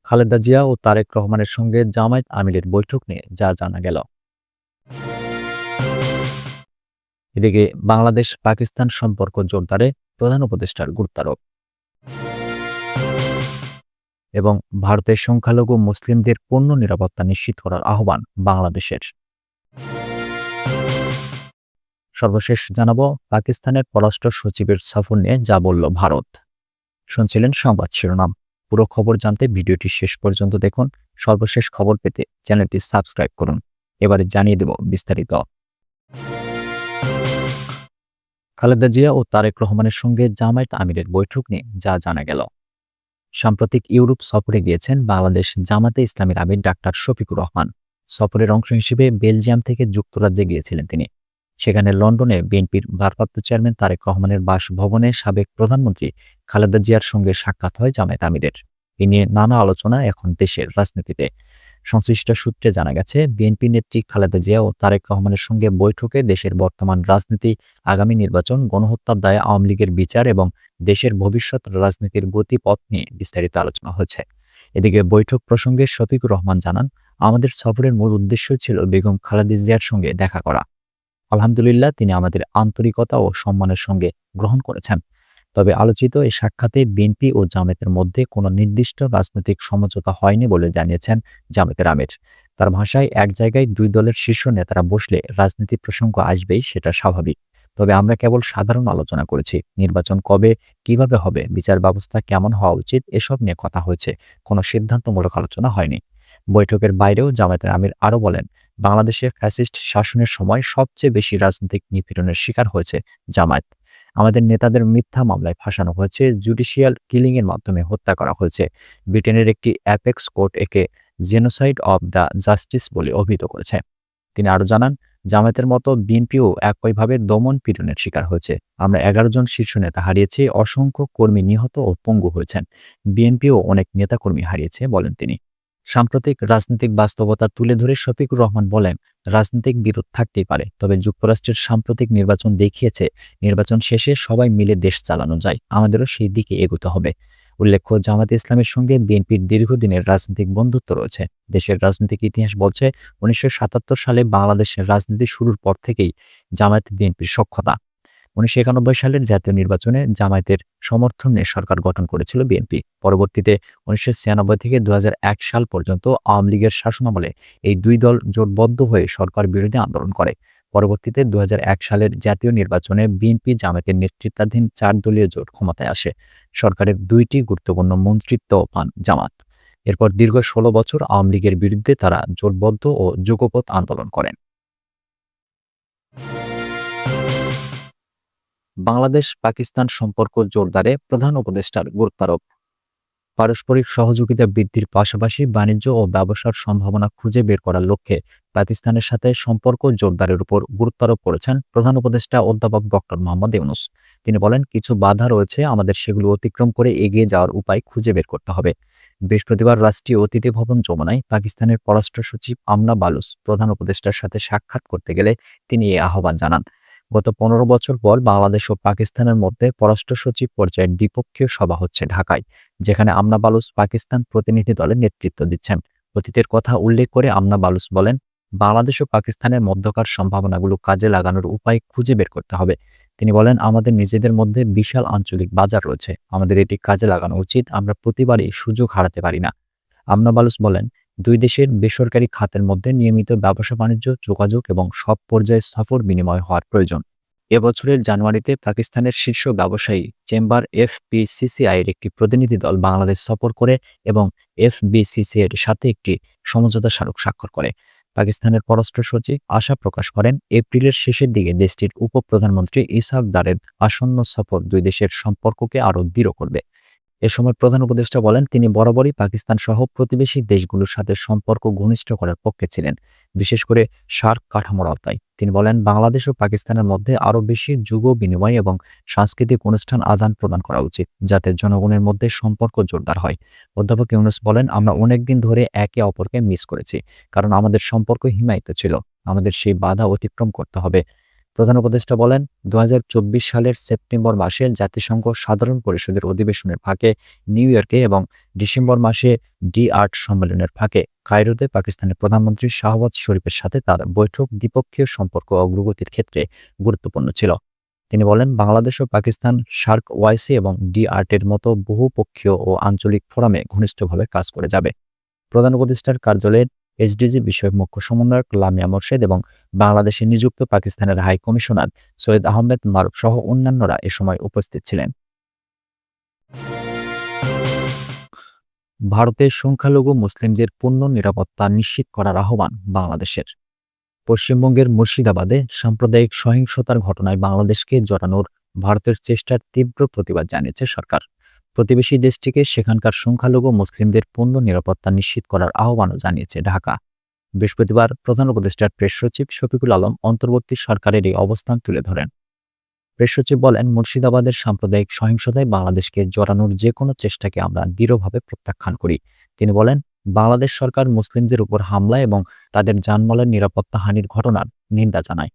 খালেদা জিয়া ও তারেক রহমানের সঙ্গে জামায়াত আমিরের বৈঠক নিয়ে যা জানা গেল। এদিকে বাংলাদেশ পাকিস্তান সম্পর্ক জোরদারে প্রধান উপদেষ্টার গুরুত্বারোপ এবং ভারতের সংখ্যালঘু মুসলিমদের পূর্ণ নিরাপত্তা নিশ্চিত করার আহ্বান বাংলাদেশের। সর্বশেষ জানাবো পাকিস্তানের পররাষ্ট্র সচিবের সফর নিয়ে যা বলল ভারত। শুনছিলেন সংবাদ শিরোনাম। পুরো খবর জানতে ভিডিওটি শেষ পর্যন্ত দেখুন। সর্বশেষ খবর পেতে চ্যানেলটি সাবস্ক্রাইব করুন। এবারে জানিয়ে দেব বিস্তারিত। খালেদা জিয়া ও তারেক রহমানের সঙ্গে জামায়াত আমিরের বৈঠক নিয়ে যা জানা গেল। সাম্প্রতিক ইউরোপ সফরে গিয়েছেন বাংলাদেশ জামাতে ইসলামীর আমির ডাক্তার শফিকুর রহমান। সফরের অংশ হিসেবে বেলজিয়াম থেকে যুক্তরাজ্যে গিয়েছিলেন তিনি। সেখানে লন্ডনে বিএনপির ভারপ্রাপ্ত চেয়ারম্যান তারেক রহমানের বাসভবনে সাবেক প্রধানমন্ত্রী খালেদা জিয়ার সঙ্গে সাক্ষাৎ হয় জামায়াত আমিরের। এ নিয়ে নানা আলোচনা এখন দেশের রাজনীতিতে। সংশ্লিষ্ট সূত্রে জানা গেছে, বিএনপি নেত্রী খালেদা জিয়া ও তারেক রহমানের সঙ্গে বৈঠকে দেশের বর্তমান রাজনীতি, আগামী নির্বাচন, গণহত্যার দায়ে আওয়ামী লীগের বিচার এবং দেশের ভবিষ্যৎ রাজনীতির গতিপথ নিয়ে বিস্তারিত আলোচনা হয়েছে। এদিকে বৈঠক প্রসঙ্গে শফিকুর রহমান জানান, আমাদের সফরের মূল উদ্দেশ্য ছিল বেগম খালেদা জিয়ার সঙ্গে দেখা করা। আলহামদুলিল্লাহ, তিনি আমাদের আন্তরিকতা ও সম্মানের সঙ্গে গ্রহণ করেছেন। তবে আলোচিত এই সাক্ষাতে বিএনপি ও জামায়াতের মধ্যে কোনো নির্দিষ্ট রাজনৈতিক সমঝোতা হয়নি বলে জানিয়েছেন জামায়াতের আমির। তার ভাষায়, এক জায়গায় দুই দলের শীর্ষ নেতারা বসলে রাজনীতি প্রসঙ্গ আসবেই, সেটা স্বাভাবিক। তবে আমরা কেবল সাধারণ আলোচনা করেছি। নির্বাচন কবে, কিভাবে হবে, বিচার ব্যবস্থা কেমন হওয়া উচিত, এসব নিয়ে কথা হয়েছে। কোনো সিদ্ধান্তমূলক আলোচনা হয়নি। বৈঠকের বাইরেও জামায়াতের আমির আরও বলেন, বাংলাদেশে ফ্যাসিস্ট শাসনের সময় সবচেয়ে বেশি রাজনৈতিক নিপীড়নের শিকার হয়েছে জামায়াত। আমাদের নেতাদের মিথ্যা মামলায় ফাঁসানো হয়েছে, জুডিশিয়াল কিলিংয়ের মাধ্যমে হত্যা করা হয়েছে। ব্রিটেনের একটি অ্যাপেক্স কোর্ট একে জেনোসাইড অব দ্য জাস্টিস বলে অভিহিত করেছে। তিনি আরও জানান, জামায়াতের মতো বিএনপিও একইভাবে দমন পীড়নের শিকার হয়েছে। আমরা 11 জন শীর্ষ নেতা হারিয়েছি, অসংখ্য কর্মী নিহত ও পঙ্গু হয়েছেন। বিএনপিও অনেক নেতাকর্মী হারিয়েছে, বলেন তিনি। সাম্প্রতিক রাজনৈতিক বাস্তবতা তুলে ধরে শফিকুর রহমান বলেন, রাজনৈতিক বিরোধ থাকতেই পারে, তবে যুক্তরাষ্ট্রের সাম্প্রতিক নির্বাচন দেখিয়েছে নির্বাচন শেষে সবাই মিলে দেশ চালানো যায়। আমাদেরও সেই দিকে এগোতে হবে। উল্লেখ্য, জামায়াতে ইসলামের সঙ্গে বিএনপির দীর্ঘদিনের রাজনৈতিক বন্ধুত্ব রয়েছে। দেশের রাজনৈতিক ইতিহাস বলছে, 1977 সালে বাংলাদেশের রাজনীতি শুরুর পর থেকেই জামায়াত বিএনপির সখ্যতা। 1991 সালের জাতীয় নির্বাচনে জামায়াতের সমর্থনে সরকার গঠন করেছিল বিএনপি। পরবর্তীতে 1996 থেকে 2001 সাল পর্যন্ত আওয়ামী লীগের শাসনামলে এই দুই দল জোটবদ্ধ হয়ে সরকার বিরোধী আন্দোলন করে। পরবর্তীতে 2001 সালের জাতীয় নির্বাচনে বিএনপি জামায়াতের নেতৃত্বাধীন 4 দলীয় জোট ক্ষমতায় আসে। সরকারের 2টি গুরুত্বপূর্ণ মন্ত্রিত্ব পান জামাত। এরপর দীর্ঘ 16 বছর আওয়ামী লীগের বিরুদ্ধে তারা জোটবদ্ধ ও যুগপৎ আন্দোলন করেন। বাংলাদেশ পাকিস্তান সম্পর্ক জোরদারে প্রধান উপদেষ্টার গুরুত্বারোপ। পারস্পরিক সহযোগিতা বৃদ্ধির পাশাপাশি বাণিজ্য ও ব্যবসার সম্ভাবনা খুঁজে বের করার লক্ষ্যে পাকিস্তানের সাথে সম্পর্ক জোরদারের উপর গুরুত্বারোপ করেছেন প্রধান উপদেষ্টা অধ্যাপক ডক্টর মোহাম্মদ ইউনূস। তিনি বলেন, কিছু বাধা রয়েছে, আমাদের সেগুলো অতিক্রম করে এগিয়ে যাওয়ার উপায় খুঁজে বের করতে হবে। বৃহস্পতিবার রাষ্ট্রীয় অতিথি ভবন যমুনায় পাকিস্তানের পররাষ্ট্র সচিব আমনা বালুচ প্রধান উপদেষ্টার সাথে সাক্ষাৎ করতে গেলে তিনি এই আহ্বান জানান। গত 15 বছর পর বাংলাদেশ ও পাকিস্তানের মধ্যে পররাষ্ট্র সচিব পর্যায়ের দ্বিপক্ষীয় সভা হচ্ছে ঢাকায়, যেখানে আমনা বালুচ পাকিস্তান প্রতিনিধি দলের নেতৃত্ব দিচ্ছেন। অতীতের কথা উল্লেখ করে আমনা বালুচ বলেন, বাংলাদেশ ও পাকিস্তানের মধ্যকার সম্ভাবনাগুলো কাজে লাগানোর উপায় খুঁজে বের করতে হবে। তিনি বলেন, আমাদের নিজেদের মধ্যে বিশাল আঞ্চলিক বাজার রয়েছে, আমাদের এটি কাজে লাগানো উচিত। আমরা প্রতিবারই সুযোগ হারাতে পারি না। আমনা বালুচ বলেন, দুই দেশের বেসরকারি খাতের মধ্যে নিয়মিত ব্যবসা-বাণিজ্য, যোগাযোগ এবং সব পর্যায়ে সফর বিনিময় হওয়ার প্রয়োজন। এবছরের জানুয়ারিতে পাকিস্তানের শীর্ষ ব্যবসায়ী চেম্বার এফবিসিসিআই এর একটি প্রতিনিধি দল বাংলাদেশ সফর করে এবং এফবিসিসিআই এর সাথে একটি সমঝোতা স্মারক স্বাক্ষর করে। পাকিস্তানের পররাষ্ট্র সচিব আশা প্রকাশ করেন, এপ্রিলের শেষের দিকে দেশটির উপপ্রধানমন্ত্রী ইসহাক দারের আসন্ন সফর দুই দেশের সম্পর্ককে আরও দৃঢ় করবে। এ সময় প্রধান উপদেষ্টা বলেন, তিনি বরাবরই পাকিস্তান সহ প্রতিবেশী দেশগুলোর সাথে সম্পর্ক ঘনিষ্ঠ করার পক্ষে ছিলেন, বিশেষ করে সার্ক কাঠামোর আওতায়। তিনি বলেন, বাংলাদেশ ও পাকিস্তানের মধ্যে আরও বেশি যুগ বিনিময় এবং সাংস্কৃতিক অনুষ্ঠান আদান প্রদান করা উচিত, যাতে জনগণের মধ্যে সম্পর্ক জোরদার হয়। অধ্যাপক ইউনূস বলেন, আমরা অনেকদিন ধরে একে অপরকে মিস করেছি, কারণ আমাদের সম্পর্ক হিমায়িত ছিল। আমাদের সেই বাধা অতিক্রম করতে হবে। প্রধান উপদেষ্টা বলেন, ২০২৪ সালের সেপ্টেম্বর মাসে জাতিসংঘ সাধারণ পরিষদের অধিবেশনের ফাঁকে নিউ ইয়র্কে এবং ডিসেম্বর মাসে ডি8 সম্মেলনের ফাঁকে কায়রোতে পাকিস্তানের প্রধানমন্ত্রী শাহবাজ শরীফের সাথে তার বৈঠক দ্বিপক্ষীয় সম্পর্ক অগ্রগতির ক্ষেত্রে গুরুত্বপূর্ণ ছিল। তিনি বলেন, বাংলাদেশ ও পাকিস্তান সার্ক ওয়াইসি এবং ডি8 এর মতো বহুপক্ষীয় ও আঞ্চলিক ফোরামে ঘনিষ্ঠভাবে কাজ করে যাবে। প্রধান উপদেষ্টার কার্যালয়ের এইচডিজি বিষয়ক মুখ্য সমন্বয়ক লামিয়া মোর্শেদ এবং বাংলাদেশে নিযুক্ত পাকিস্তানের হাই কমিশনার সৈয়দ আহমেদ মারুফ সহ অন্যান্যরা এ সময় উপস্থিত ছিলেন। ভারতের সংখ্যালঘু মুসলিমদের পূর্ণ নিরাপত্তা নিশ্চিত করার আহ্বান বাংলাদেশের। পশ্চিমবঙ্গের মুর্শিদাবাদে সাম্প্রদায়িক সহিংসতার ঘটনায় বাংলাদেশকে জড়ানোর ভারতের চেষ্টার তীব্র প্রতিবাদ জানিয়েছে সরকার। প্রতিবেশী দেশটিকে সেখানকার সংখ্যালঘু মুসলিমদের পূর্ণ নিরাপত্তা নিশ্চিত করার আহ্বানও জানিয়েছে ঢাকা। বৃহস্পতিবার প্রধান উপদেষ্টার প্রেস সচিব শফিকুল আলম অন্তর্বর্তী সরকারের এই অবস্থান তুলে ধরেন। প্রেস সচিব বলেন, মুর্শিদাবাদের সাম্প্রদায়িক সহিংসতায় বাংলাদেশকে জড়ানোর যে কোনো চেষ্টাকে আমরা দৃঢ়ভাবে প্রত্যাখ্যান করি। তিনি বলেন, বাংলাদেশ সরকার মুসলিমদের উপর হামলা এবং তাদের জানমালের নিরাপত্তা হানির ঘটনার নিন্দা জানায়।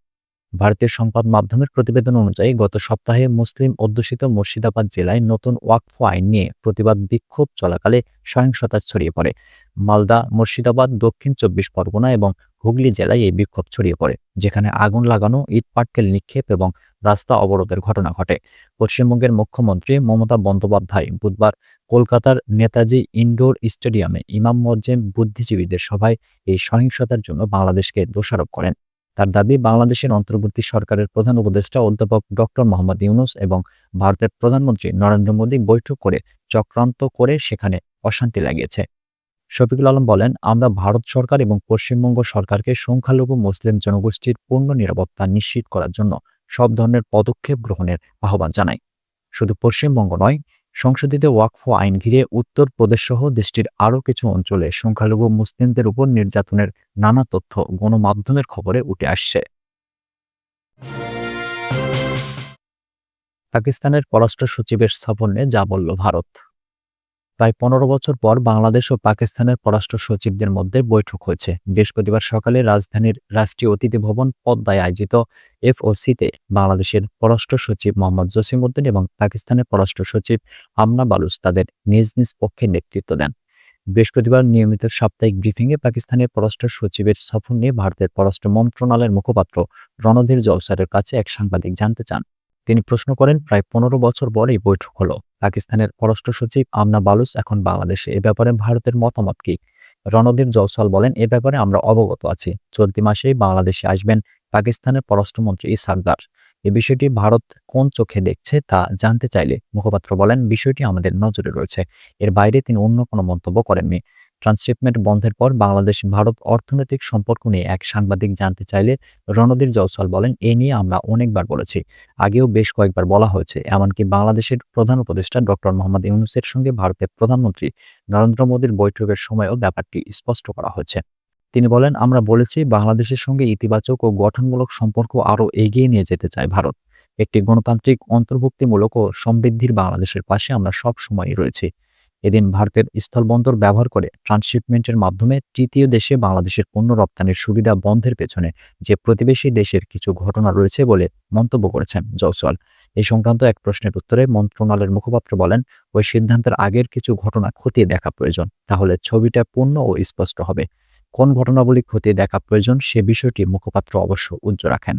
ভারতীয় সংবাদ মাধ্যমের প্রতিবেদন অনুযায়ী গত সপ্তাহে মুসলিম অধ্যুষিত মুর্শিদাবাদ জেলায় নতুন ওয়াকফ আইন নিয়ে প্রতিবাদ বিক্ষোভ চলাকালে সহিংসতা ছড়িয়ে পড়ে। মালদা, মুর্শিদাবাদ, দক্ষিণ ২৪ পরগনা এবং হুগলি জেলায় এই বিক্ষোভ ছড়িয়ে পড়ে, যেখানে আগুন লাগানো, ইট পাটকেল নিক্ষেপ এবং রাস্তা অবরোধের ঘটনা ঘটে। পশ্চিমবঙ্গের মুখ্যমন্ত্রী মমতা বন্দ্যোপাধ্যায় বুধবার কলকাতার নেতাজি ইনডোর স্টেডিয়ামে ইমাম মোয়াজ্জেম বুদ্ধিজীবীদের সভায় এই সহিংসতার জন্য বাংলাদেশকে দোষারোপ করেন। তার দাবি, বাংলাদেশের অন্তর্বর্তী সরকারের প্রধান উপদেষ্টা অধ্যাপক ডক্টর মোহাম্মদ ইউনূস এবং ভারতের প্রধানমন্ত্রী নরেন্দ্র মোদী বৈঠক করে চক্রান্ত করে সেখানে অশান্তি লাগিয়েছে। শফিকুল আলম বলেন, আমরা ভারত সরকার এবং পশ্চিমবঙ্গ সরকারকে সংখ্যালঘু মুসলিম জনগোষ্ঠীর পূর্ণ নিরাপত্তা নিশ্চিত করার জন্য সব ধরনের পদক্ষেপ গ্রহণের আহ্বান জানাই। শুধু পশ্চিমবঙ্গ নয়, সংশোধিত ওয়াকফ আইন ঘিরে উত্তর প্রদেশ সহ দেশটির আরও কিছু অঞ্চলে সংখ্যালঘু মুসলিমদের উপর নির্যাতনের নানা তথ্য গণমাধ্যমের খবরে উঠে আসছে। পাকিস্তানের পররাষ্ট্র সচিবের সফর নিয়ে যা বলল ভারত। প্রায় ১৫ বছর পর বাংলাদেশ ও পাকিস্তানের পররাষ্ট্র সচিবদের মধ্যে বৈঠক হয়েছে। বৃহস্পতিবার সকালে রাজধানীর রাষ্ট্রীয় অতিথি ভবন পদ্মায় আয়োজিত এফওসিতে বাংলাদেশের পররাষ্ট্র সচিব মোহাম্মদ জসিমউদ্দিন এবং পাকিস্তানের পররাষ্ট্র সচিব আমনা বালুচ তাদের নিজ নিজ পক্ষে নেতৃত্ব দেন। বৃহস্পতিবার নিয়মিত সাপ্তাহিক ব্রিফিংয়ে পাকিস্তানের পররাষ্ট্র সচিবের সফর নিয়ে ভারতের পররাষ্ট্র মন্ত্রণালয়ের মুখপাত্র রণধীর জলসারের কাছে এক সাংবাদিক জানতে চান। তিনি প্রশ্ন করেন, প্রায় ১৫ বছর পর এই বৈঠক হলো। পাকিস্তানের পররাষ্ট্র সচিব আমনা বালুচ এখন বাংলাদেশে, এ ব্যাপারে ভারতের মতামত কি? রণধীর জলসাল বলেন, এ ব্যাপারে আমরা অবগত আছি। চলতি মাসেই বাংলাদেশে আসবেন পাকিস্তানের পররাষ্ট্রমন্ত্রী ইসহাকদার। এ বিষয়টি ভারত কোন চোখে দেখছে তা জানতে চাইলে মুখপাত্র বলেন, বিষয়টি আমাদের নজরে রয়েছে। এর বাইরে তিনি অন্য কোনো মন্তব্য করেননি। ট্রান্সশিপমেন্ট বন্ধের পর বাংলাদেশ ভারত অর্থনৈতিক সম্পর্ক নিয়ে এক সাংবাদিক জানতে চাইলে রণধীর জলসাল বলেন, এ নিয়ে আমরা অনেকবার বলেছি, আগেও বেশ কয়েকবার বলা হয়েছে। এমনকি বাংলাদেশের প্রধান উপদেষ্টা ডক্টর মোহাম্মদ ইউনূসের সঙ্গে ভারতের প্রধানমন্ত্রী নরেন্দ্র মোদীর বৈঠকের সময়ও ব্যাপারটি স্পষ্ট করা হয়েছে। তিনি বলেন, আমরা বলেছি বাংলাদেশের সঙ্গে ইতিবাচক ও গঠনমূলক সম্পর্ক আরও এগিয়ে নিয়ে যেতে চায় ভারত। একটি গণতান্ত্রিক, অন্তর্ভুক্তিমূলক ও সমৃদ্ধির বাংলাদেশের পাশে আমরা সব সময়ই রয়েছি। এদিন ভারতের স্থলবন্দর ব্যবহার করে ট্রান্সশিপমেন্টের মাধ্যমে তৃতীয় দেশে বাংলাদেশের পণ্য রপ্তানির সুবিধা বন্ধের পেছনে যে প্রতিবেশী দেশের কিছু ঘটনা রয়েছে বলে মন্তব্য করেছেন জয়সওয়াল। এই সংক্রান্ত এক প্রশ্নের উত্তরে মন্ত্রণালয়ের মুখপাত্র বলেন, ওই সিদ্ধান্তের আগের কিছু ঘটনা খতিয়ে দেখা প্রয়োজন, তাহলে ছবিটা পূর্ণ ও স্পষ্ট হবে। কোন ঘটনাবলী খতিয়ে দেখা প্রয়োজন সে বিষয়টি মুখপাত্র অবশ্য উজ্জ্ব রাখেন।